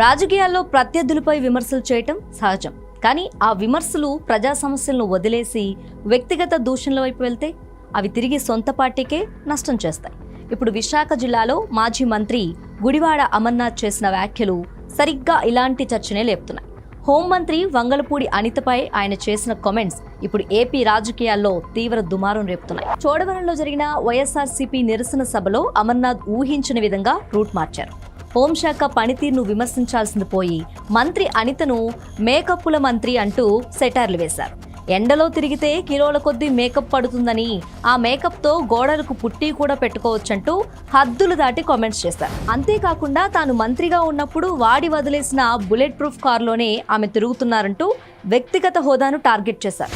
రాజకీయాల్లో ప్రత్యర్థులపై విమర్శలు చేయటం సహజం. కానీ ఆ విమర్శలు ప్రజా సమస్యలను వదిలేసి వ్యక్తిగత దూషణల వైపు వెళ్తే అవి తిరిగి సొంత పార్టీకే నష్టం చేస్తాయి. ఇప్పుడు విశాఖ జిల్లాలో మాజీ మంత్రి గుడివాడ అమర్నాథ్ చేసిన వ్యాఖ్యలు సరిగ్గా ఇలాంటి చర్చనే లేపుతున్నాయి. హోంమంత్రి వంగలపూడి అనితపై ఆయన చేసిన కామెంట్స్ ఇప్పుడు ఏపీ రాజకీయాల్లో తీవ్ర దుమారం రేపుతున్నాయి. చోడవరంలో జరిగిన వైఎస్ఆర్సీపీ నిరసన సభలో అమర్నాథ్ ఊహించిన విధంగా రూట్ మార్చారు. హోంశాఖ పనితీరును విమర్శించాల్సింది పోయి మంత్రి అనితను మేకప్పుల మంత్రి అంటూ సెటార్లు వేశారు. ఎండలో తిరిగితే కిలోల కొద్దీ మేకప్ పడుతుందని, ఆ మేకప్తో గోడలకు పుట్టి కూడా పెట్టుకోవచ్చంటూ హద్దులు దాటి కామెంట్స్ చేశారు. అంతేకాకుండా తాను మంత్రిగా ఉన్నప్పుడు వాడి వదిలేసిన బుల్లెట్ ప్రూఫ్ కారులోనే ఆమె తిరుగుతున్నారంటూ వ్యక్తిగత హోదాను టార్గెట్ చేశారు.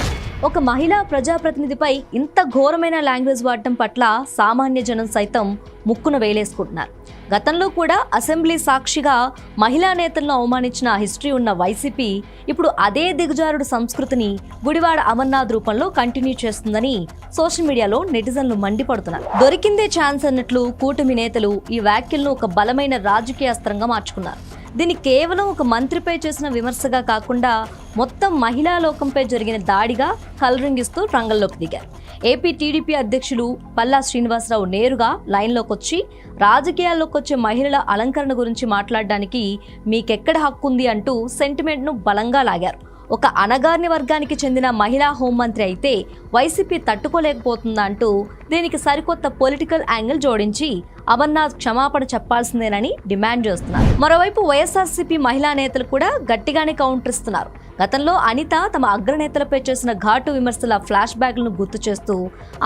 ఒక మహిళా ప్రజాప్రతినిధిపై ఇంత ఘోరమైన లాంగ్వేజ్ వాడటం పట్ల సామాన్య జనం సైతం ముక్కున వేలేసుకుంటున్నారు. గతంలో కూడా అసెంబ్లీ సాక్షిగా మహిళా నేతలను అవమానించిన హిస్టరీ ఉన్న వైసీపీ ఇప్పుడు అదే దిగజారుడు సంస్కృతిని గుడివాడ అమర్నాథ్ రూపంలో కంటిన్యూ చేస్తుందని సోషల్ మీడియాలో నెటిజన్లు మండిపడుతున్నారు. దొరికిందే ఛాన్స్ అన్నట్లు కూటమి నేతలు ఈ వ్యాఖ్యలను ఒక బలమైన రాజకీయ అస్త్రంగా మార్చుకున్నారు. దీన్ని కేవలం ఒక మంత్రిపై చేసిన విమర్శగా కాకుండా మొత్తం మహిళా లోకంపై జరిగిన దాడిగా కలరింగ్ ఇస్తూ రంగంలోకి దిగారు. ఏపీ టీడీపీ అధ్యక్షులు పల్లా శ్రీనివాసరావు నేరుగా లైన్లోకి వచ్చి రాజకీయాల్లోకి వచ్చే మహిళల అలంకరణ గురించి మాట్లాడడానికి మీకెక్కడ హక్కు ఉంది అంటూ సెంటిమెంట్ను బలంగా లాగారు. ఒక అణగారిన వర్గానికి చెందిన మహిళా హోంమంత్రి అయితే వైసీపీ తట్టుకోలేకపోతుందా అంటూ దీనికి సరికొత్త పొలిటికల్ యాంగిల్ జోడించి అమర్నాథ్ క్షమాపణ చెప్పాల్సిందేనని డిమాండ్ చేస్తున్నారు. మరోవైపు వైఎస్ఆర్సీపీ మహిళా నేతలు కూడా గట్టిగానే కౌంటర్ ఇస్తున్నారు. గతంలో అనిత తమ అగ్రనేతలపై చేసిన ఘాటు విమర్శల ఫ్లాష్ బ్యాక్లను గుర్తు చేస్తూ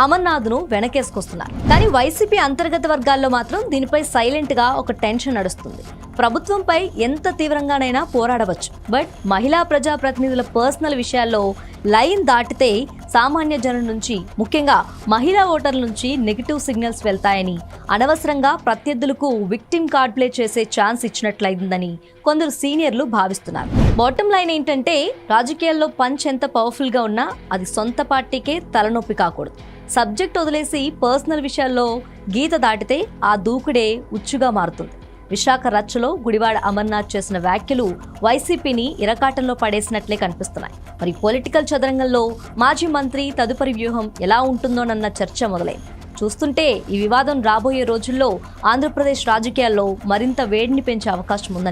అమర్నాథ్ను వెనకేసుకొస్తున్నారు. కానీ వైసీపీ అంతర్గత వర్గాల్లో మాత్రం దీనిపై సైలెంట్ గా ఒక టెన్షన్ నడుస్తుంది. ప్రభుత్వంపై ఎంత తీవ్రంగానైనా పోరాడవచ్చు, బట్ మహిళా ప్రజాప్రతినిధుల పర్సనల్ విషయాల్లో లైన్ దాటితే సామాన్య జనం నుంచి, ముఖ్యంగా మహిళా ఓటర్ల నుంచి నెగిటివ్ సిగ్నల్స్ వెళ్తాయని, అనవసరంగా ప్రత్యర్థులకు విక్టిమ్ కార్డ్ ప్లే చేసే ఛాన్స్ ఇచ్చినట్లయిందని కొందరు సీనియర్లు భావిస్తున్నారు. బాటమ్ లైన్ ఏంటంటే, రాజకీయాల్లో పంచ్ ఎంత పవర్ఫుల్ గా ఉన్నా అది సొంత పార్టీకే తలనొప్పి కాకూడదు. సబ్జెక్ట్ వదిలేసి పర్సనల్ విషయాల్లో గీత దాటితే ఆ దూకుడే ఉచ్చుగా మారుతుంది. విశాఖ రచ్చలో గుడివాడ అమర్నాథ్ చేసిన వ్యాఖ్యలు వైసీపీని ఇరకాటంలో పడేసినట్లే కనిపిస్తున్నాయి. మరి పొలిటికల్ చదరంగంలో మాజీ మంత్రి తదుపరి వ్యూహం ఎలా ఉంటుందోనన్న చర్చ మొదలైంది. చూస్తుంటే ఈ వివాదం రాబోయే రోజుల్లో ఆంధ్రప్రదేశ్ రాజకీయాల్లో మరింత వేడిని పెంచే అవకాశం ఉందనిపిస్తుంది.